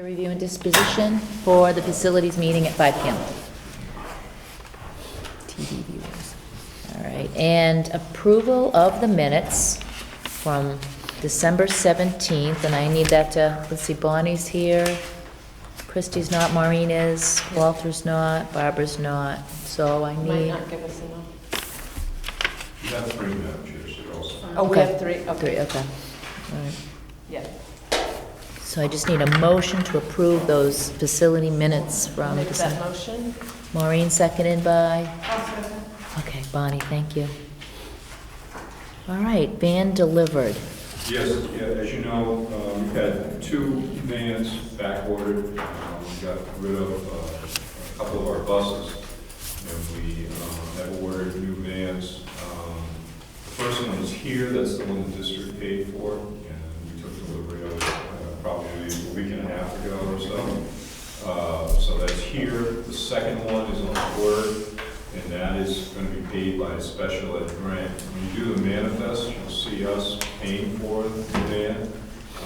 Review and disposition for the facilities meeting at 5 p.m. TV viewers. All right, and approval of the minutes from December 17th, and I need that to, let's see, Bonnie's here, Christie's not, Maureen is, Walter's not, Barbara's not, so I Might need... not give us enough. You have 3 Madam Chair, so also. Oh, we Okay. have 3, okay. 3, okay. All right. Yeah. So I just need a motion to approve those facility minutes from Make that December. motion. Maureen, seconded by? I'll second. Okay, Bonnie, thank you. All right, van delivered. Yes, yeah, as you know, we've had 2 vans back ordered. We got rid of a couple of our buses, and we have ordered new vans. The first one is here, that's the one the district paid for, and we took delivery of it probably a week and a half ago or so. So that's here. The second one is on order, and that is going to be paid by a special ed grant. When you do the manifest, you'll see us paying for the van,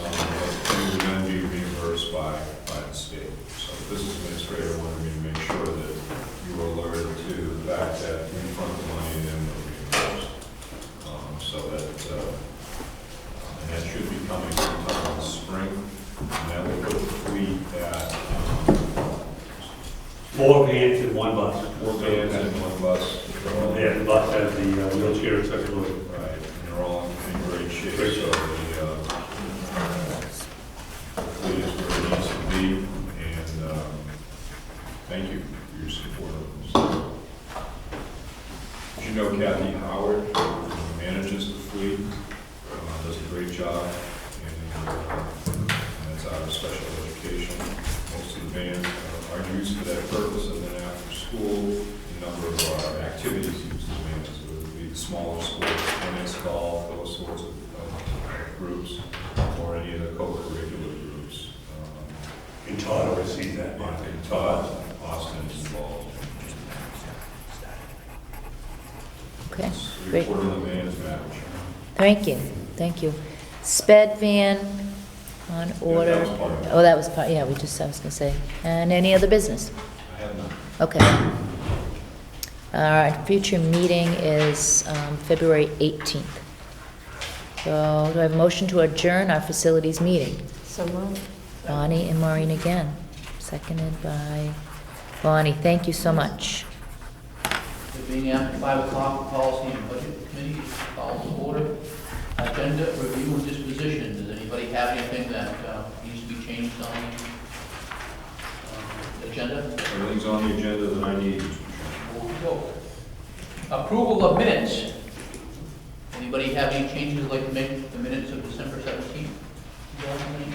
but we will then be reimbursed by the state. So this administrator wanted me to make sure that you were alerted to the fact that we front the money and then we're reimbursed. So that, and that should be coming sometime in the spring, and that will put the fleet at 4 vans and 1 bus. 4 vans and 1 bus. Yeah, the bus has the wheelchair accessibility. Right, and they're all in great shape, Great so shape. the fleet is where it needs to be, and thank you for your support of this. As you know, Kathy Howard manages the fleet, does a great job, and that's out of special education. Most of the vans are used for that purpose, and then after school, a number of our activities use the vans. So it would be the smaller sports, tennis, golf, those sorts of groups, or any of the co-curricular groups. And Todd oversees that. And Todd Austin is involved. Okay, So great. report on the vans, Madam Chair. Thank you, thank you. Sped van on order. that was part of it. Oh, that was part, yeah, I was gonna say. And any other business? I have none. Okay. All right, future meeting is February 18th. So do I have a motion to adjourn our facilities meeting? So moved. Bonnie and Maureen again, seconded by Bonnie. Thank you so much. It being after 5 o'clock, the Policy and Budget Committee calls to order. Agenda review and disposition. Does anybody have anything that needs to be changed on the agenda? Everything's on the agenda that I need. Before we go. Approval of minutes. Anybody have any changes they'd like to make to the minutes of December 17th, 2019?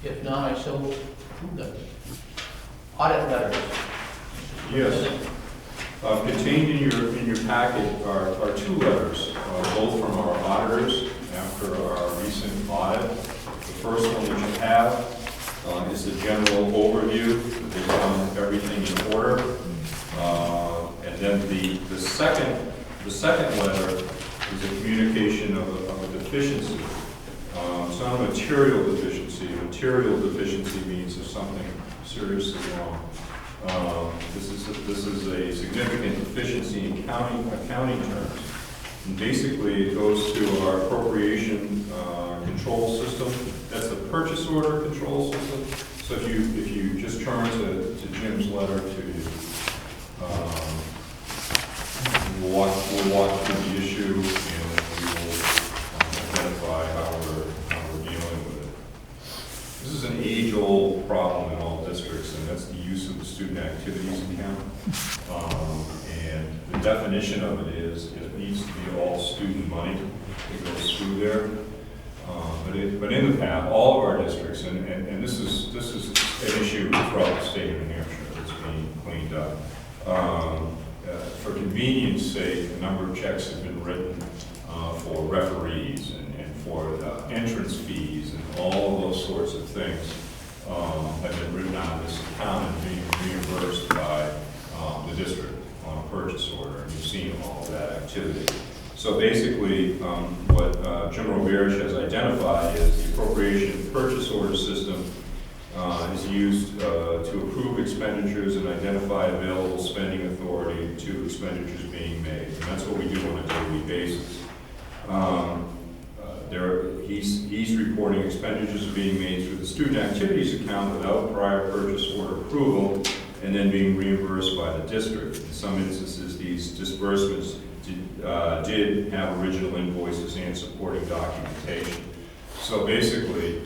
If not, I so approve them. Audit letters. Yes. Contained in your packet are 2 letters, both from our auditors after our recent audit. The first one that you have is the general overview. They've done everything in order. And then the second letter is a communication of a deficiency. It's not a material deficiency. A material deficiency means there's something seriously wrong. This is a significant deficiency in accounting terms. And basically, it goes to our appropriation control system. That's the purchase order control system. So if you just turn to Jim's letter to you, we'll walk through the issue, and we will identify how we're dealing with it. This is an age-old problem in all districts, and that's the use of the student activities account. And the definition of it is it needs to be all student money that goes through there. But in the past, all of our districts, and this is an issue throughout the state of New Hampshire that's being cleaned up. For convenience sake, a number of checks have been written for referees and for entrance fees and all of those sorts of things have been written on this account and being reimbursed by the district on a purchase order. And you've seen all of that activity. So basically, what Jim Roberge has identified is the appropriation purchase order system used to approve expenditures and identify available spending authority to expenditures being made. And that's what we do on a daily basis. He's reporting expenditures being made through the student activities account without prior purchase order approval and then being reimbursed by the district. In some instances, these disbursements did have original invoices and supporting documentation. So basically,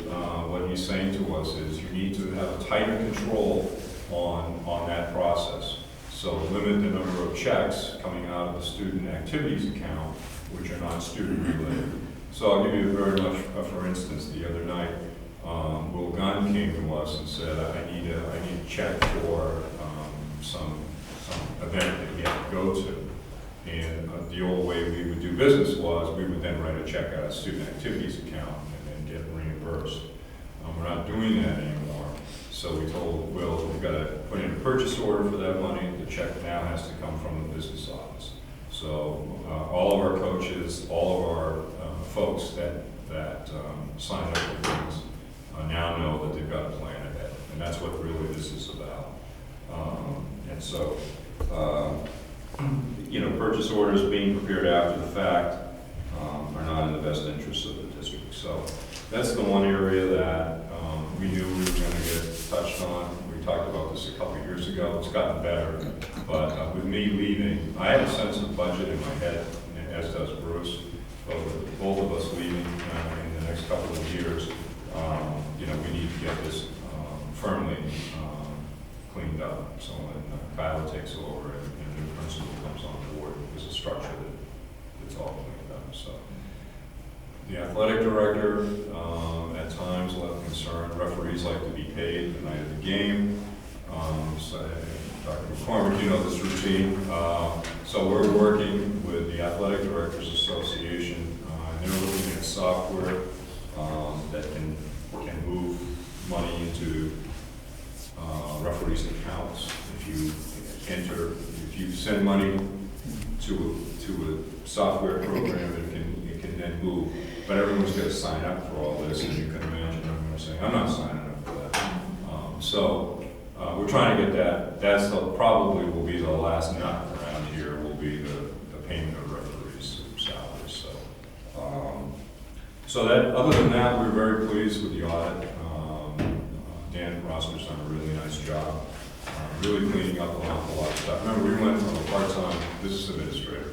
what he's saying to us is you need to have a tighter control on that process. So limit the number of checks coming out of the student activities account, which are not student related. So I'll give you very much, for instance, the other night, Will Gunn came to us and said, I need a check for some event that we have to go to. And the old way we would do business was we would then write a check out of student activities account and then get reimbursed. We're not doing that anymore. So we told Will, we've got to put in a purchase order for that money. The check now has to come from the business office. So all of our coaches, all of our folks that sign up for things now know that they've got a plan ahead. And that's what really this is about. And so, purchase orders being prepared after the fact are not in the best interest of the district. So that's the one area that we knew we were going to get touched on. We talked about this a couple of years ago. It's gotten better. But with me leaving, I have a sense of budget in my head, as does Bruce. But with both of us leaving in the next couple of years, we need to get this firmly cleaned up. So when Kyle takes over and a new principal comes on board, there's a structure that's all cleaned up. So the athletic director at times left concerned. Referees like to be paid the night of the game. So Dr. McCormick, you know this routine. So we're working with the Athletic Directors Association. They're looking at software that can move money into referees' accounts. If you send money to a software program, it can then move. But everyone's got to sign up for all this, and you can imagine everyone saying, "I'm not signing up for that." So we're trying to get that. That's probably will be the last nut around here. Will be the payment of referees' salaries. So that. Other than that, we're very pleased with the audit. Dan Rossler's done a really nice job, really cleaning up an awful lot of stuff. Remember, we went from a part-time business administrator,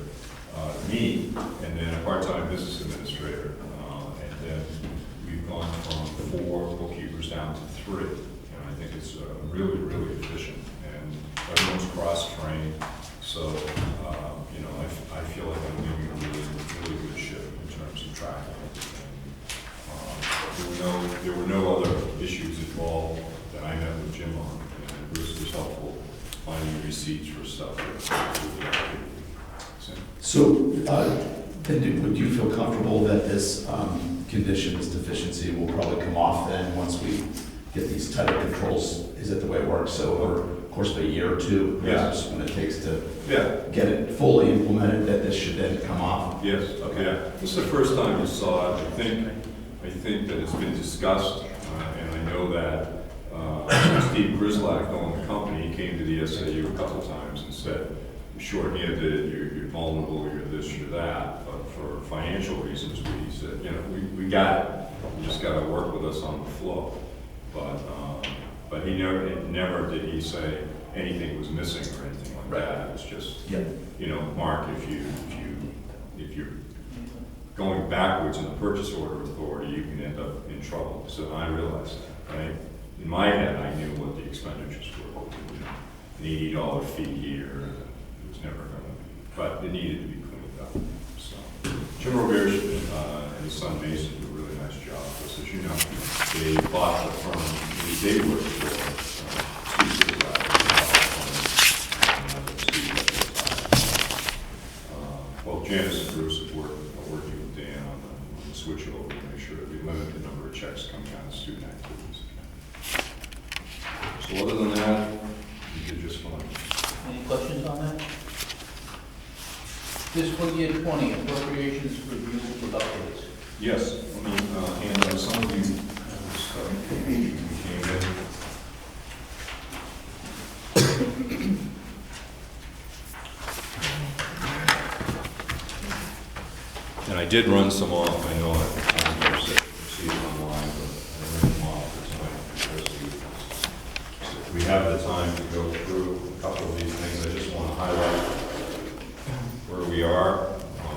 me, and then a part-time business administrator, and then we've gone from 4 bookkeepers down to 3. And I think it's really, really efficient, and everyone's cross-trained. So, I feel like I'm leaving a really, really good ship in terms of tracking it. There were no other issues involved that I met with Jim on, and Bruce was helpful finding receipts for stuff. So, then would you feel comfortable that this condition, this deficiency will probably come off then once we get these tighter controls? Is it the way it works? So over the course of a year or two, perhaps when it takes to get it fully implemented, that this should then come off? Yes, okay. Yeah. This is the first time you saw it. I think that it's been discussed, and I know that Steve Grislak owned the company. He came to the SAU a couple times and said, "You're short-handed, you're vulnerable, you're this, you're that." But for financial reasons, we said, we got it. You just got to work with us on the flow. But he never did he say anything was missing or anything like that. It was just, Mark, if you're going backwards in the purchase order authority, you can end up in trouble. So I realized that, right? In my head, I knew what the expenditures were. An $80 fee here, it was never going to be, but it needed to be cleaned up. So Jim Roberge and his son Mason did a really nice job. Because as you know, they bought the firm they worked for. Well, Janice and Bruce are working with Dan on the switch over to make sure that we limit the number of checks coming out of student activities. So other than that, we did just fine. Any questions on that? Fiscal year 20 appropriations review with updates. Yes, let me hand out some of you. Came in. did run some off, I know I see it online, but I ran them off for tonight because we have the time to go through a couple of these things. I just want to highlight where we are,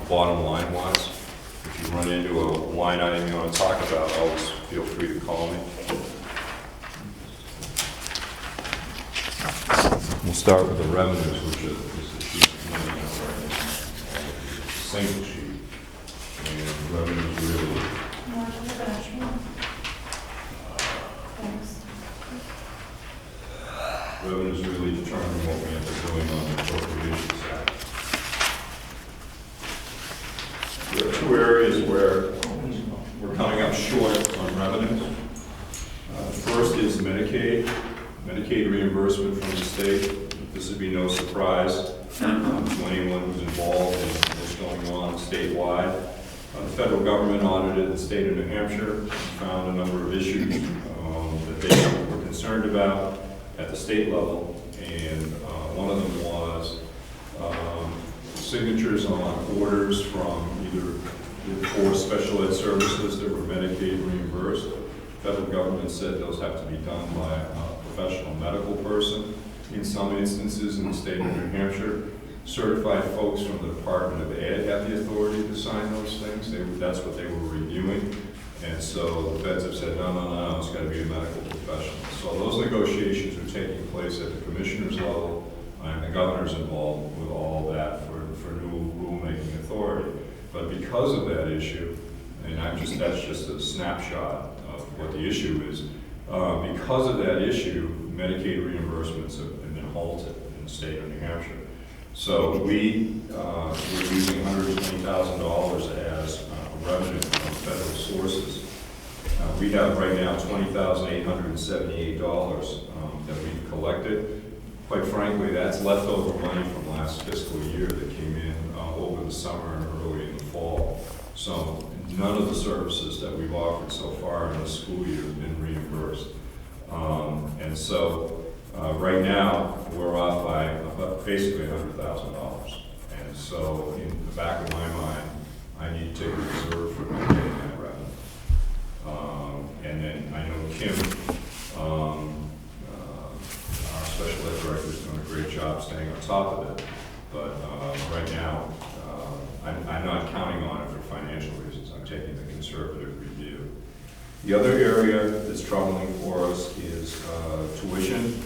bottom line wise. If you run into a line item you want to talk about, always feel free to call me. We'll start with the revenues, which is the sheet coming out right now. Single sheet. And revenues really, revenues really determine what we end up doing on the appropriation side. There are two areas where we're coming up short on revenues. First is Medicaid reimbursement from the state. This would be no surprise to anyone who's involved in what's going on statewide. The federal government audited the state of New Hampshire and found a number of issues that they were concerned about at the state level, and one of them was signatures on orders from either for special ed services that were Medicaid reimbursed. The federal government said those have to be done by a professional medical person. In some instances in the state of New Hampshire, certified folks from the Department of Ed have the authority to sign those things. That's what they were reviewing. And so the feds have said, no, it's got to be a medical professional. So those negotiations are taking place at the commissioner's level, and the governor's involved with all that for new rulemaking authority. But because of that issue, and that's just a snapshot of what the issue is, because of that issue, Medicaid reimbursements have been halted in the state of New Hampshire. So we're using $120,000 as revenue from federal sources. We have right now $20,878 that we've collected. Quite frankly, that's leftover money from last fiscal year that came in over the summer and early in the fall. So none of the services that we've offered so far in this school year have been reimbursed. And so right now, we're off by basically $100,000. And so in the back of my mind, I need to take a reserve for getting that revenue. And then I know Kim, our special ed director, is doing a great job staying on top of it. But right now, I'm not counting on it for financial reasons. I'm taking the conservative review. The other area that's troubling for us is tuition.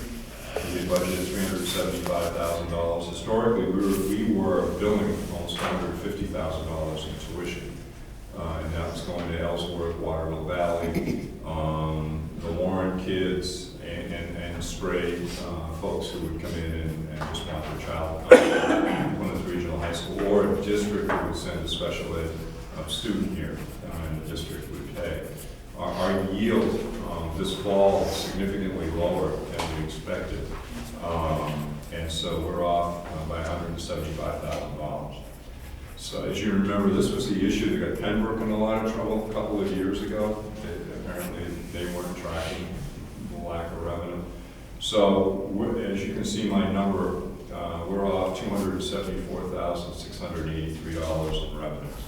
We budgeted $375,000. Historically, we were billing almost $150,000 in tuition. And that was going to Ellsworth, Waterloo Valley, the Warren kids, and stray folks who would come in and just want their child to come to Plymouth Regional High School, or a district who would send a special ed student here, and the district would pay. Our yield this fall is significantly lower than we expected, and so we're off by $175,000. So as you remember, this was the issue that got Pembroke in a lot of trouble a couple of years ago. Apparently they weren't tracking the lack of revenue. So as you can see my number, we're off $274,683 in revenues.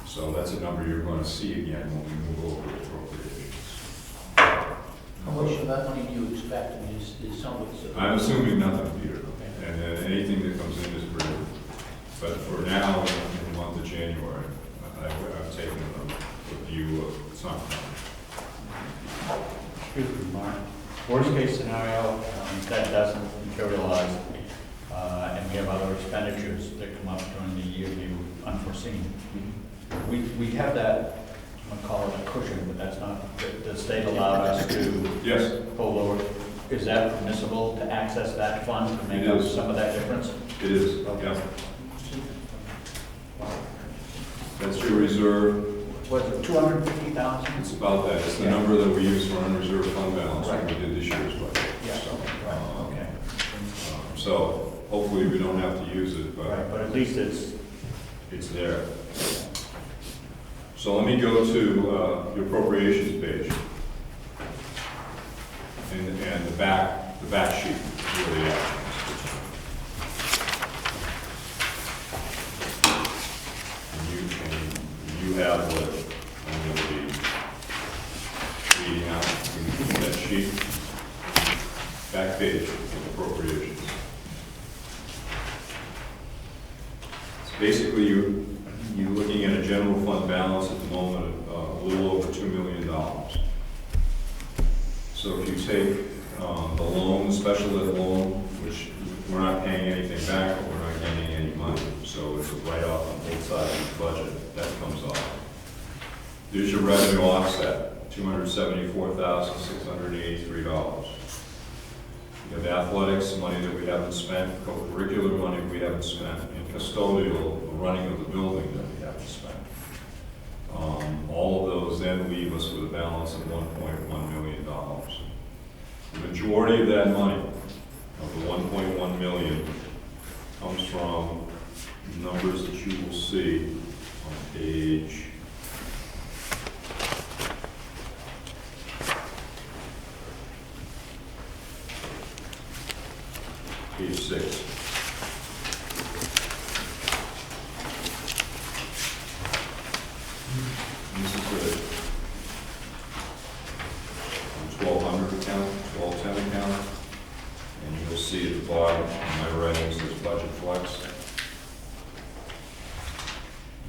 So that's a number you're going to see again when we move over to appropriations. How much of that money do you expect? I mean, is some of it? I'm assuming nothing, Peter. And then anything that comes in is pretty. But for now, in the month of January, I've taken a view of something. Excuse me, Mark. Worst case scenario, that doesn't materialize, and we have other expenditures that come up during the year we were unforeseen. We have that, I'm gonna call it a cushion, but that's not, the state allowed us to Yes, pull over. Is that permissible to access that fund to make It up is. some of that difference? it is. Yeah. That's your reserve. Was it 250,000? It's about that. It's the number that we use for unreserved fund balance when we did this year's budget. Yeah, So, right, okay. So hopefully we don't have to use it, but Right, but at least it's, it's there. So let me go to the appropriations page. And the back sheet, really actions. And you have what I'm going to be reading out in that sheet. Back page of appropriations. So basically, you're looking at a general fund balance at the moment of a little over $2 million. So if you take the loan, the special ed loan, which we're not paying anything back, but we're not gaining any money, so it's a write-off on both sides of the budget, that comes off. There's your revenue offset, $274,683. You have athletics, money that we haven't spent, co-curricular money we haven't spent, and custodial, the running of the building that we haven't spent. All of those then leave us with a balance of $1.1 million. The majority of that money, of the 1.1 million, comes from numbers that you will see on page page 6. This is the 1200 account, 1210 account, and you'll see at the bottom, in my writings, there's budget flex.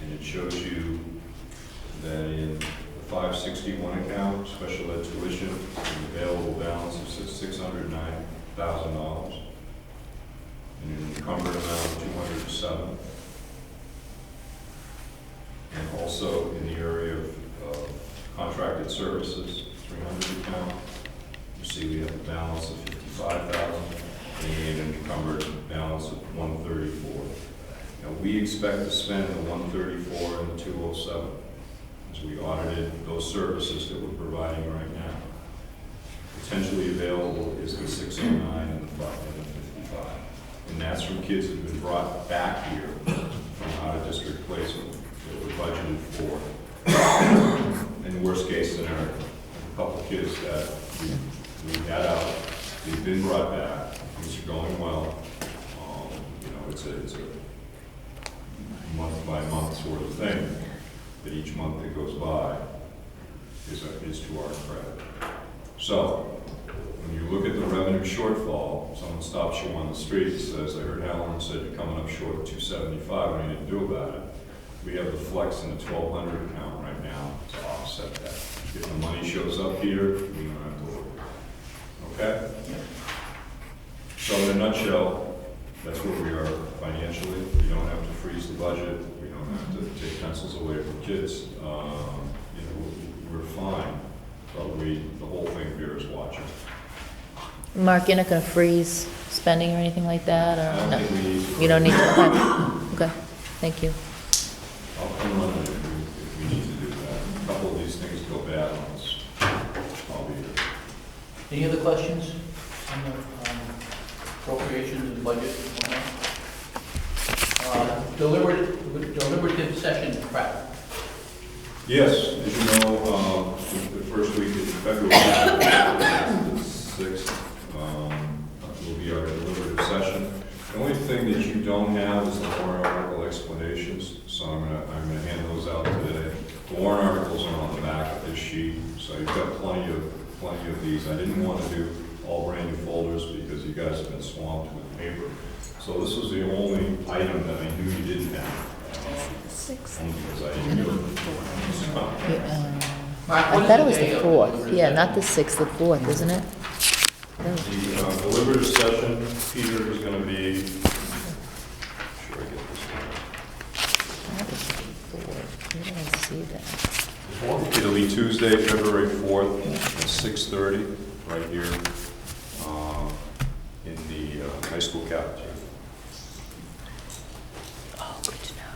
And it shows you that in the 561 account, special ed tuition, an available balance of $609,000. And an encumbered amount of 207. And also in the area of contracted services, 300 account, you see we have a balance of 55,000 and an encumbered balance of 134. Now we expect to spend the 134 and the 207 as we audited those services that we're providing right now. Potentially available is the 609 and the 55. And that's from kids that have been brought back here from out-of-district placement that were budgeted for. In worst case scenario, a couple of kids that we had out, they've been brought back, things are going well. It's a month-by-month sort of thing, but each month that goes by is to our credit. So, when you look at the revenue shortfall, someone stops you on the street and says, I heard Helen said you're coming up short of 275, what are you going to do about it? We have the flex in the 1200 account right now to offset that. If the money shows up here, we don't have to worry. Okay? So in a nutshell, that's where we are financially. We don't have to freeze the budget. We don't have to take pencils away from kids. We're fine, but the whole thing here is watching. Mark, you're not going to freeze spending or anything like that, I or don't no? think we need to. You don't need to, okay, thank you. I'll come run it if we need to do that. A couple of these things go bad on us. I'll be here. Any other questions on the appropriations and budget and whatnot? Deliberative session prep. Yes, as you know, the first week of February, the 6th, will be our deliberative session. The only thing that you don't have is the warrant article explanations, so I'm gonna hand those out today. The warrant articles are on the back of this sheet, so you've got plenty of these. I didn't want to do all brand new folders because you guys have been swamped with paper. So this was the only item that I knew you didn't have. Only because I didn't do it. I thought it was the 4th, yeah, not the 6th, the 4th, isn't it? That was- The deliberative session, Peter, is going to be, sure I get this that was the 4th. Where did I see that? one. It'll be Tuesday, February 4th at 6:30, right here in the high school cafeteria. Oh, good to know.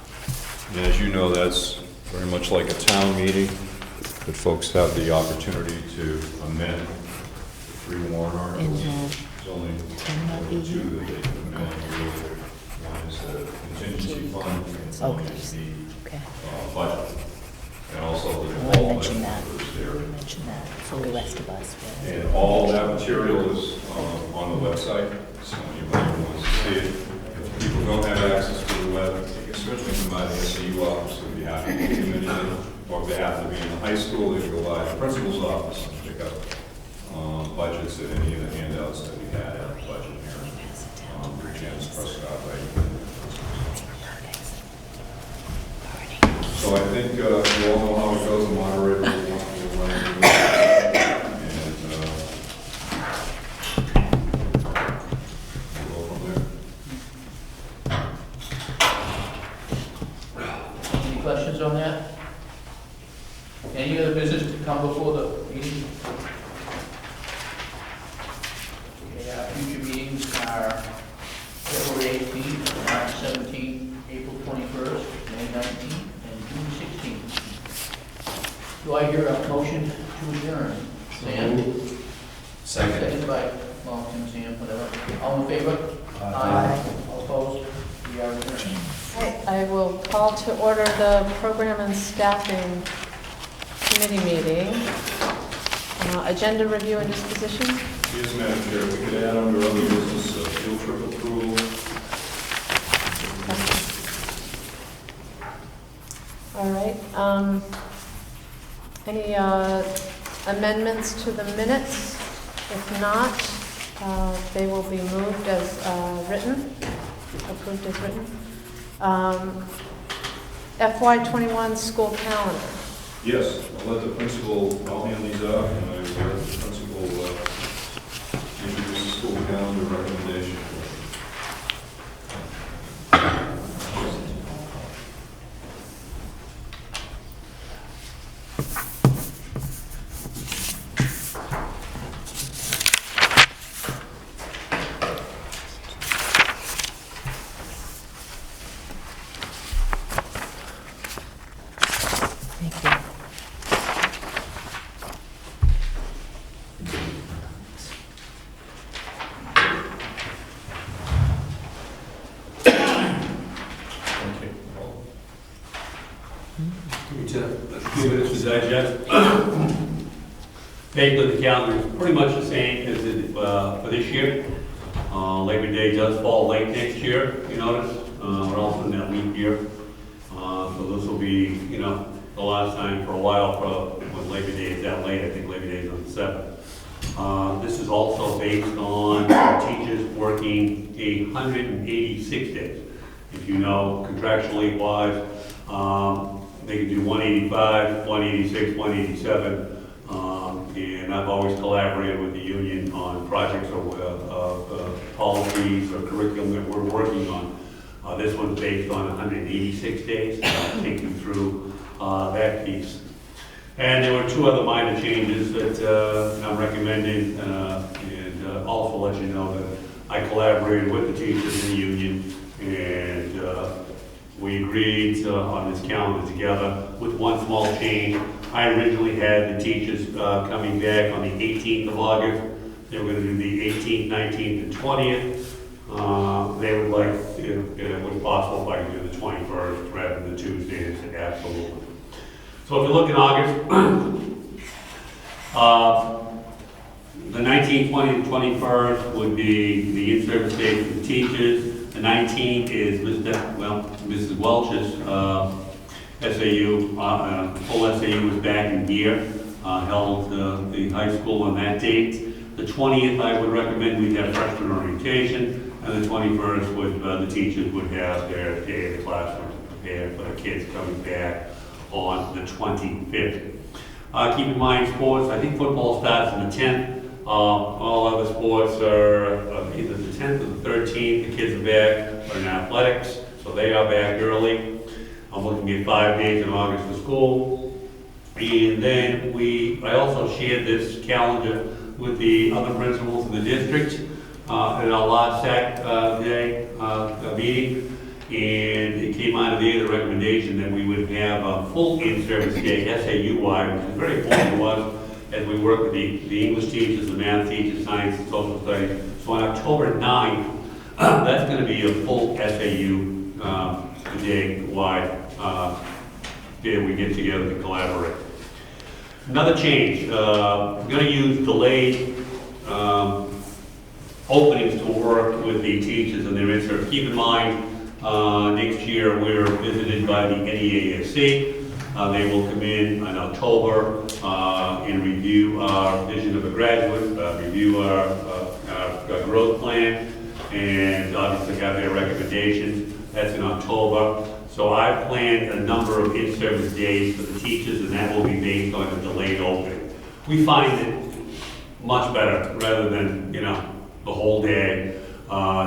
And as you know, that's very much like a town meeting, that folks have the opportunity to amend the 3 warrant articles. There's only two that they can amend. One is the contingency fund, and one Okay. is the Okay. budget. And also the I want to default mention budget that. numbers I there. want to mention that for the rest of us. And all that material is on the website, so anybody who wants to see it. If people don't have access to the web, they can certainly come by the SAU office, we'd be happy to give them anything. minutes and any of the handouts that we had at the budget hearing. For Janice Prescott, right? So I think you all know how it goes. The moderator will run the meeting. And we'll go from there. Any questions on that? Any other business to come before the meeting? Okay, our future meetings are February 18th, March 17th, April 21st, May 19th, and June 16th. Do I hear a motion to adjourn? Sam? Second. Second by Tim, Sam, whatever. All in favor? Aye. All opposed? We are adjourned. I will call to order the Program and Staffing Committee meeting. Agenda review and disposition. Yes, Madam Chair, we could add under other business field trip approval. All right. Any amendments to the minutes? If not, they will be moved as written, approved as written. FY21 school calendar. Yes, I'll let the principal, I'll hand these out, and I will let the principal introduce the school calendar recommendation. Thank you. Thank you. Few minutes to digest. Basically, the calendar is pretty much the same as it, for this year. Labor Day does fall late next year, you notice. We're also in that leap year. So this will be, the last time for a while for when Labor Day is that late. I think Labor Day is on the 7th. This is also based on teachers working 186 days. If you know, contractually wise, they can do 185, 186, 187. And I've always collaborated with the union on projects or policies or curriculum that we're working on. This one's based on 186 days. I'll take you through that piece. And there were two other minor changes that I'm recommending, and also let you know that I collaborated with the teachers in the union, and we agreed on this calendar together with one small change. I originally had the teachers coming back on the 18th of August. They were going to do the 18th, 19th, and 20th. They would like, if it was possible, if I could do the 21st rather than the Tuesday. They said absolutely. So if you look in August, the 19th, 20th, and 21st would be the in-service days for the teachers. The 19th is Mrs. Welch's SAU, full SAU was back in gear, held the high school on that date. The 20th, I would recommend we'd have freshman orientation, and the 21st, the teachers would have their day of the classroom to prepare for the kids coming back on the 25th. Keep in mind sports, I think football starts on the 10th. All other sports are either the 10th or the 13th. The kids are back in athletics, so they are back early. I'm looking at 5 days in August for school. And then I also shared this calendar with the other principals in the district at our last SAC day meeting. And it came out of there, the recommendation that we would have a full in-service day, SAU-wide, which is very important to us as we work with the English teachers, the math teachers, science, and social studies. So on October 9th, that's going to be a full SAU day-wide day we get together to collaborate. Another change, we're going to use delayed openings to work with the teachers and their in-service. Keep in mind, next year we're visited by the NEASC. They will come in October and review our vision of a graduate review our growth plan, and obviously have their recommendations. That's in October. So I planned a number of in-service days for the teachers, and that will be based on a delayed opening. We find it much better rather than, the whole day.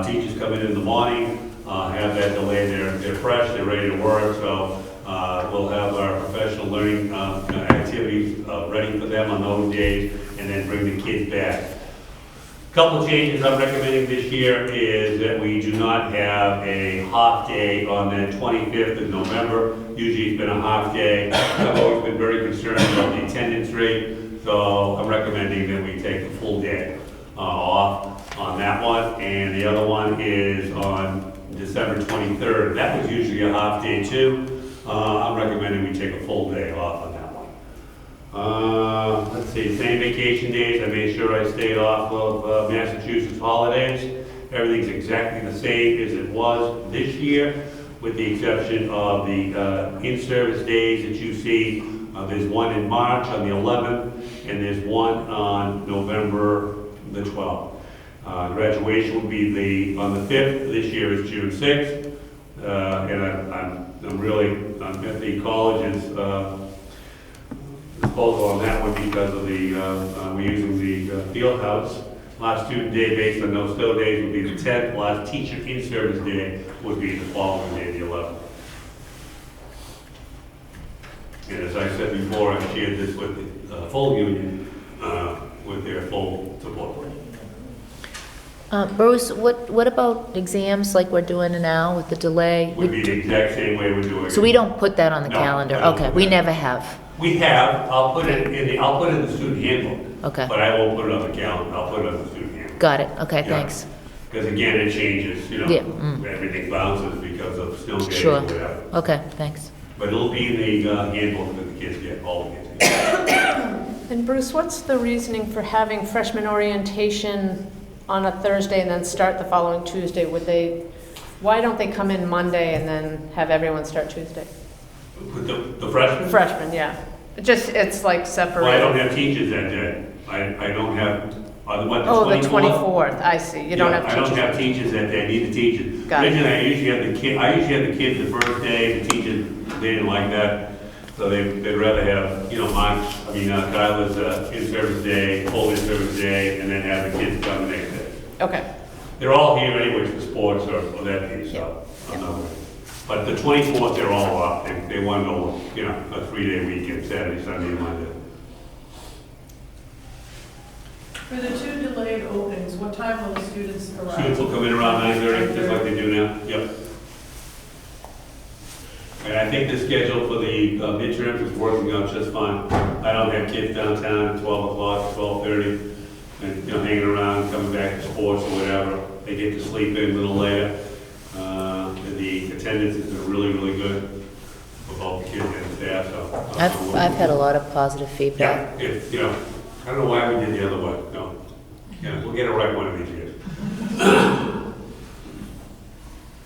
Teachers come in the morning, have that delay, they're fresh, they're ready to work, so we'll have our professional learning activities ready for them on those days, and then bring the kids back. Couple of changes I'm recommending this year is that we do not have a half day on the 25th of November. Usually it's been a half day. I've always been very concerned about the attendance rate, so I'm recommending that we take the full day off on that one. And the other one is on December 23rd. That was usually a half day too. I'm recommending we take a full day off on that one. Let's see, same vacation days. I made sure I stayed off of Massachusetts holidays. Everything's exactly the same as it was this year, with the exception of the in-service days that you see. There's one in March on the 11th, and there's one on November the 12th. Graduation will be on the 5th. This year is June 6th. And I'm at the college's disposal on that one because of we're using the field house. Last student day based on those snow days would be the 10th. Last teacher in-service day would be the following day, the 11th. And as I said before, I've shared this with the full union, with their full support. Bruce, what about exams like we're doing now with the delay? Would be the exact same way we're doing it. So we don't put that on the No, calendar? I don't Okay, put we that. never have. We have, I'll put it in the student handbook. Okay, But I won't put it on the calendar, I'll put it on the student handbook. got it. Okay, Yeah. thanks. Because again, it changes, Yeah, everything bounces because of snow days or Sure. whatever. Okay, thanks. But it'll be in the handbook that the kids get, all the kids get. And Bruce, what's the reasoning for having freshman orientation on a Thursday and then start the following Tuesday? Why don't they come in Monday and then have everyone start Tuesday? With the freshmen? Freshmen, yeah. It's like separated. Well, I don't have teachers that day. I don't have, the 24th? Oh, the 24th, I see. You don't Yeah, have I teachers. don't have teachers that day, I need the teachers. Got it. Originally, I usually have the kids the first day, the teachers, they didn't like that. So they'd rather have, Kyla's in-service day, full in-service day, and then have the kids come the next day. Okay, They're all here anyways for sports or that piece, so. I'm not worried. But the 24th, they're all off. They want to go, a 3-day weekend, Saturday, Sunday, and Monday. For the two delayed openings, what time will the students arrive? Students will come in around 9:30, just like they do now. Yep. And I think the schedule for the midterms is working out just fine. I don't have kids downtown at 12 o'clock, 12:30, and, hanging around, coming back to sports or whatever. They get to sleep in a little later. The attendance has been really, really good for both the kids and the staff, so. I've had a lot of positive feedback. Yeah, I don't know why we did the other way, no. Yeah, we'll get it right one of these years.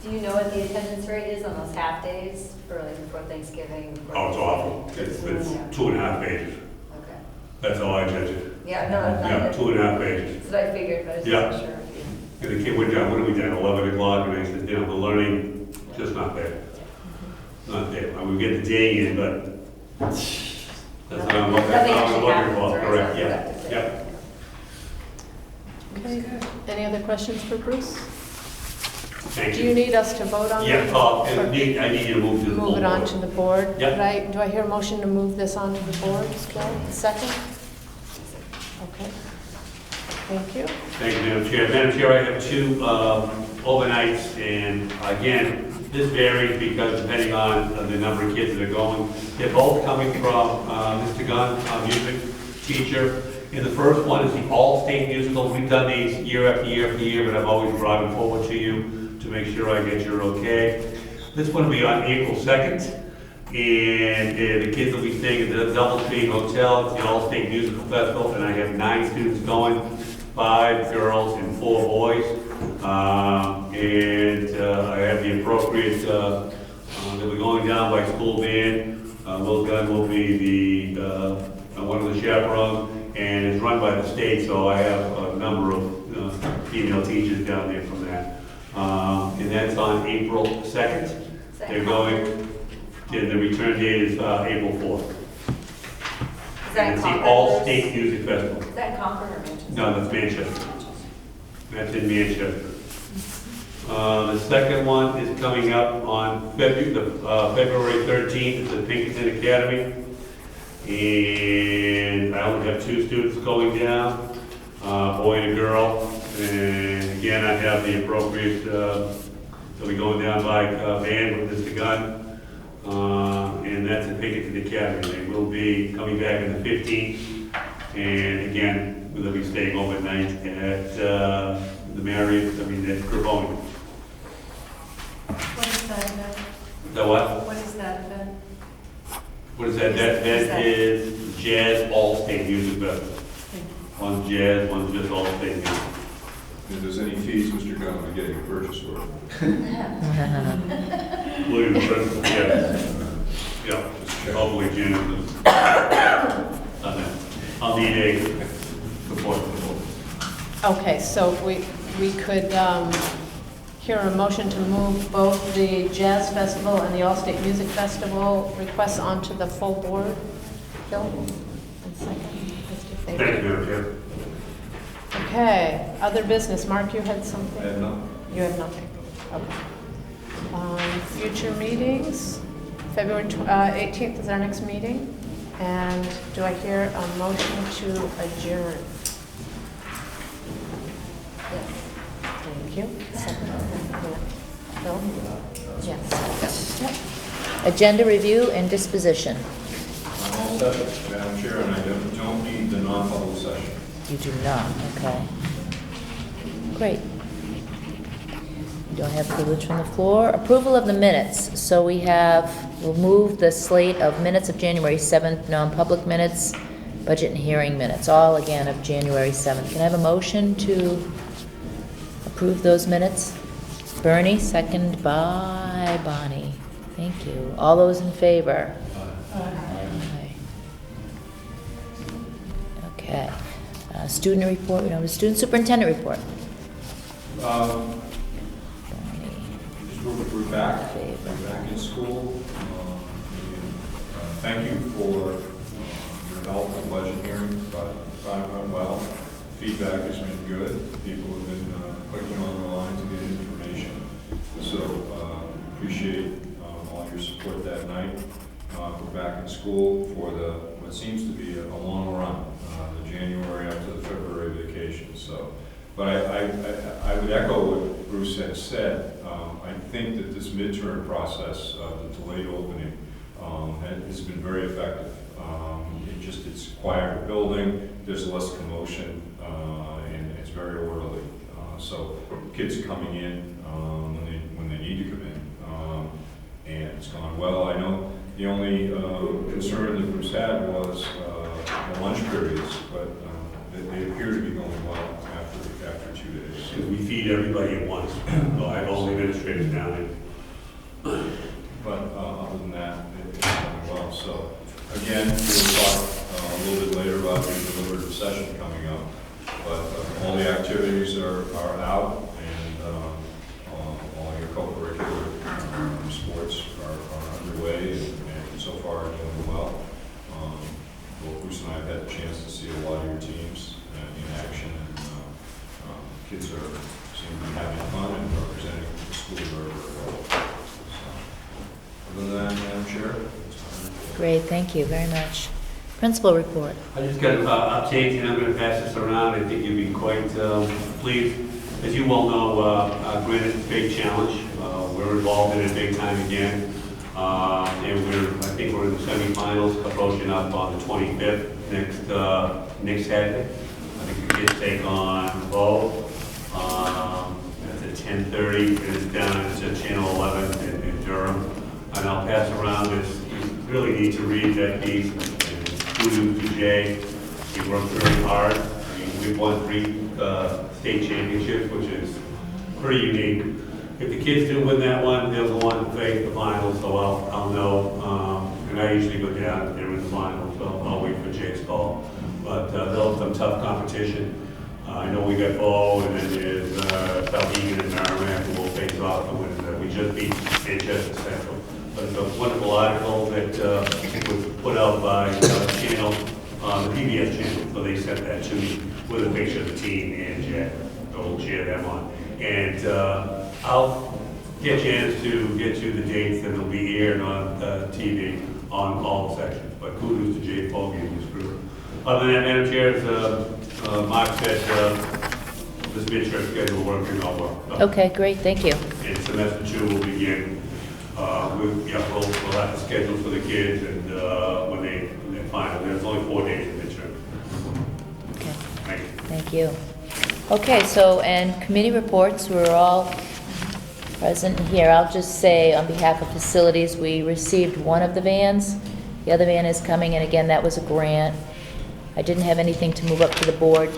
Do you know what the attendance rate is on those half days for before Thanksgiving? before Oh, it's awful. It's 2.5 pages. Okay. That's all I judge it. Yeah, no, Yeah, 2.5 pages. that's what I figured, but I was Yeah. just not sure. And the kid went down, what are we down, 11 o'clock, and I said, the learning, just not there. Not there. I mean, we get the day in, but that's what I'm looking Nothing for. actually happens, right? Correct, It's yeah, not productive. yeah. okay. Any other questions for Bruce? Thank Do you you. need us to vote on Yeah, it? I need you to move to the full Move it on board. to the board? Yep. Right, do I hear a motion to move this on to the board? Joe, second? Okay. Thank you. Thank you, Madam Chair. Madam Chair, I have two overnights, and again, this varies because depending on the number of kids that are going. They're both coming from Mr. Gunn, our music teacher. And the first one is the all-state musical. We've done these year after year after year, but I've always brought them forward to you to make sure I get your okay. This one will be on April 2nd, and the kids will be staying at the Doubletree Hotel. It's the All-State Musical Festival, and I have 9 students going, 5 girls and 4 boys. I have the appropriate, that we're going down by school band. Will Gunn will be the one of the chaperones, and it's run by the state, so I have a number of female teachers down there from that. And that's on April 2nd. They're going, and the return date is April 4th. Is that And it's the Concord? All-State Music Festival. Is that in Concord or Manchester? No, that's Manchester. That's in Manchester. The second one is coming up on February 13th. It's at Pinkerton Academy. And I only have 2 students going down, a boy and a girl. And again, I have the appropriate, they'll be going down by van with Mr. Gunn. And that's at Pinkerton Academy. They will be coming back on the 15th. And again, we'll be staying overnight at the Marriott, at Gravoni. What is that event? The what? What is that event? What is that? That is Jazz All-State Music Festival. One's jazz, one's just all-state music. If there's any fees, Mr. Gunn will be getting a purchase order. Including the principal, yeah. Yeah, hopefully Jim is, I'll need a support. Okay, so we could hear a motion to move both the Jazz Festival and the All-State Music Festival requests onto the full board. Bill? And second, Mr. Thank Faber. you, Madam Chair. Okay, other business. Mark, you had something? I have none. You have nothing? Okay. Future meetings, February 18th is our next meeting. And do I hear a motion to adjourn? Yes. Thank you. Bill? Yes. Yep. Agenda review and disposition. I'm all set, Madam Chair, and I don't need the non-public session. You do not, okay. Great. You don't have privilege from the floor. Approval of the minutes. So we'll move the slate of minutes of January 7th, non-public minutes, budget and hearing minutes, all again of January 7th. Can I have a motion to approve those minutes? Bernie, second by Bonnie. Thank you. All those in favor? Aye. Okay. Student report, we don't have a student superintendent report. Bonnie, We're back. Favor. We're back in school. Thank you for your help in budget hearing, but it went well. Feedback has been good. People have been clicking on the line to get information. So appreciate all your support that night. We're back in school for what seems to be a long run, the January up to the February vacation. So, but I would echo what Bruce had said. I think that this midterm process, the delayed opening, has been very effective. It's quieter building, there's less commotion, and it's very orderly. So kids are coming in when they need to come in, and it's gone well. I know the only concern that Bruce had was the lunch periods, but they appear to be going well after 2 days. Because we feed everybody at once. So I have all the administrators down there. But other than that, it's going well. So again, we'll talk a little bit later about the deliberative session coming up. But all the activities are out, and all your co-curricular sports are underway, and so far are doing well. Both Bruce and I have had a chance to see a lot of your teams in action, and kids seem to be having fun and representing the school very, very well. So, other than that, Madam Chair. great, thank you very much. Principal report. I just got an update, and I'm going to pass this around. I think you'll be quite pleased. As you well know, Granite's big challenge. We're involved in it big time again. And I think we're in the semifinals, approaching up on the 25th, next Saturday. I think the kids take on Bow. That's at 10:30, and it's down at Channel 11 in Durham. And I'll pass around this. You really need to read that piece. Kudos to Jay. He worked very hard. I mean, we've won 3 state championships, which is pretty unique. If the kids do win that one, they'll go on to face the finals, so I'll know. And I usually go down if they're in the finals, so I'll wait for Jay's call. But but they'll have some tough competition. I know we got Bow, and then there's Southegan and Merrimack, who will face off the winners that we just beat Manchester Central. But it's a wonderful article that was put out by channel, the PBS channel, so they sent that to me with a picture of the team and Jack, so we'll share them on. And I'll get a chance to get you the dates that will be aired on TV on all sections. But kudos to Jay Foggy and his group. Other than that, Madam Chair, as Mark said, this midterm schedule working out well. Okay, great, thank you. And semester 2 will begin. We'll have the schedule for the kids and when they're final. There's only 4 days of midterm. Okay, Thank you. thank you. Okay, so, and committee reports, we're all present here. I'll just say, on behalf of facilities, we received one of the vans. The other van is coming, and again, that was a grant. I didn't have anything to move up to the board.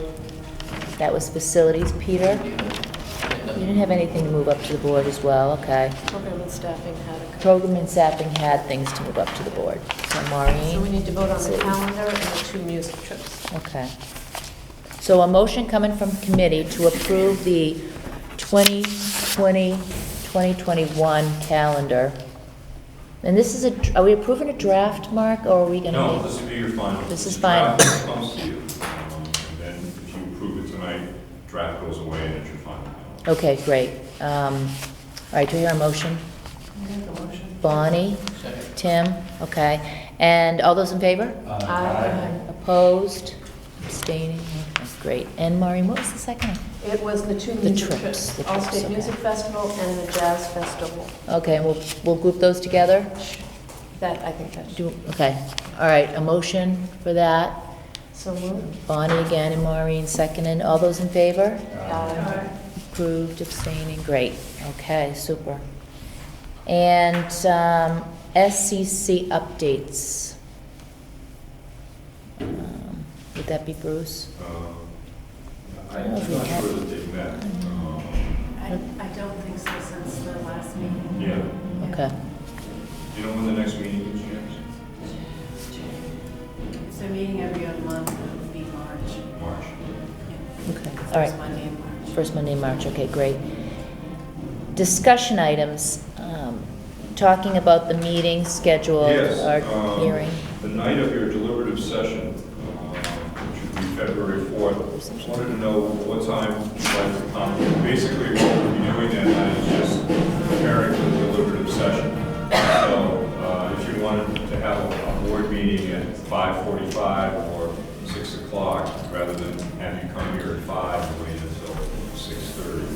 That was facilities. Peter? You didn't have anything to move up to the board as well, okay. Program and staffing had a. Program and staffing had things to move up to the board. So Maureen? So we need to vote on the Please. calendar and the 2 music trips. Okay. So a motion coming from committee to approve the 2020, 2021 calendar. And this is are we approving a draft, Mark, or are we gonna? No, this will be your final. This is The final. draft comes to you, and then if you approve it tonight, draft goes away and it's your final. Okay, great. All right, do you hear a motion? Bonnie? Second. Tim? Okay. And all those in favor? Aye. Opposed? Abstaining? Okay, great. And Maureen, what was the second one? It was the 2 The music trips, trips. the trips, All-State okay. Music Festival and the Jazz Festival. Okay, we'll group those together? I think that's. Okay, all right, a motion for that. So moved. Bonnie again and Maureen seconded. All those in favor? Aye. Approved, abstaining, great. Okay, super. And SCC updates. Would that be Bruce? I'm not sure that they've met. I don't think so since the last meeting. Yeah. Okay, Do you know when the next meeting is, James? If they're meeting every other month, it would be March. March. okay, all right. First Monday in March. First Monday in March, okay, great. Discussion items, talking about the meeting schedule, Yes, our hearing. The night of your deliberative session, which would be February 4th, wanted to know what time you'd like to come. Basically, what we'll be doing that night is just preparing for the deliberative session. So if you wanted to have a board meeting at 5:45 or 6 o'clock, rather than have you come here at 5 and wait until 6:30.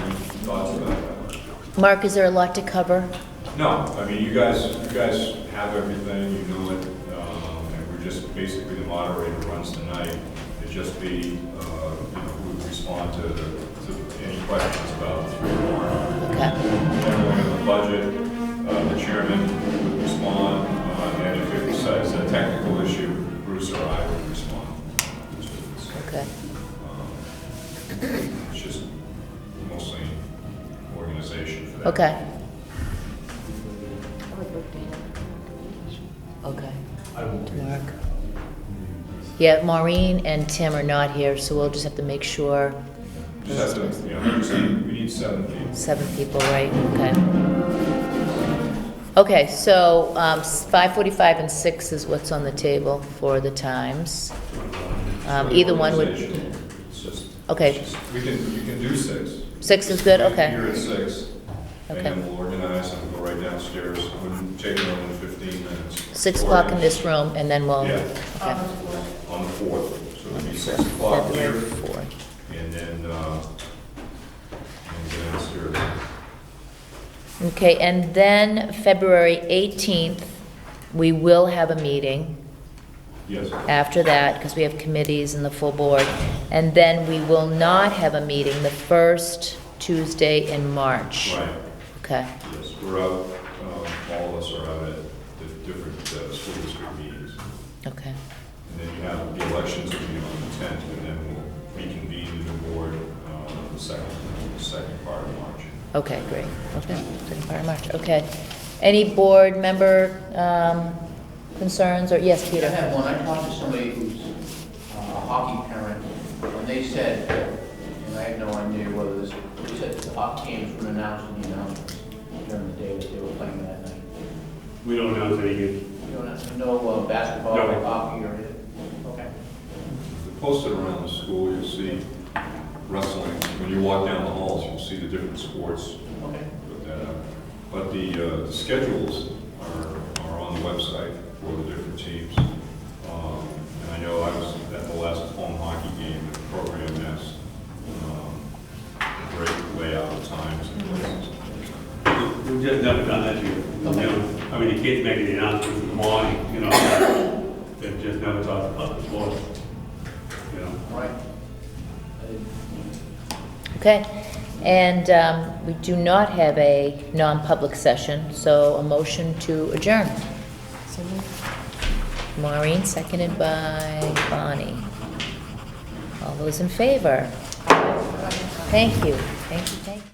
Any thoughts about that? Mark, is there a lot to cover? No, I mean, you guys have everything, you know it, and we're just, basically the moderator runs the night. It'd just be, who would respond to any questions about the 3 warrant. Okay, Generally on the budget, the chairman would respond, and if it was a technical issue, Bruce or I would respond. okay. It's just mostly organization for that. Okay. Okay. To Mark. Yeah, Maureen and Tim are not here, so we'll just have to make sure Just have to, we need 7 people. 7 people, right? Okay. Okay, so 5:45 and 6 is what's on the table for the times. Either one would, It's just, okay, you can do 6. 6 is good, Right okay. Here at 6, and Okay. then we'll organize and go right downstairs. Wouldn't take more than 15 minutes. 6 o'clock in this room, and then we'll, Yeah. okay. On the 4th, so it'll be 6 o'clock here, February 4th. and then get downstairs. Okay, and then February 18th, we will have a meeting Yes. after that, because we have committees and the full board. And then we will not have a meeting the first Tuesday in March. Right, Okay, yes, we're out, all of us are out at the different school district meetings. okay, And then you have the elections will be on the 10th, and then we'll reconvene the new board the second part of March. okay, great, okay, second part of March, okay. Any board member concerns, or, yes, I Peter? have one. I talked to somebody who's a hockey parent, and they said, and I had no idea whether this, they said the hockey games were announced in the announcements during the day that they were playing that night. We don't announce any games. You don't have, no basketball No. or hockey or anything? Okay. They're posted around the school, you'll see wrestling. When you walk down the halls, you'll see the different sports. Okay. Put that up. But the schedules are on the website for the different teams. And I know I was at the last home hockey game, the program has a great layout of times and places. We've just never done that here. You know, I mean, the kids making the announcements in the morning, you know, they've just never talked about the sport, you know. All right. I didn't- Okay, and we do not have a non-public session, so a motion to adjourn. Maureen, seconded by Bonnie. All those in favor? Thank you, thank you, thank you.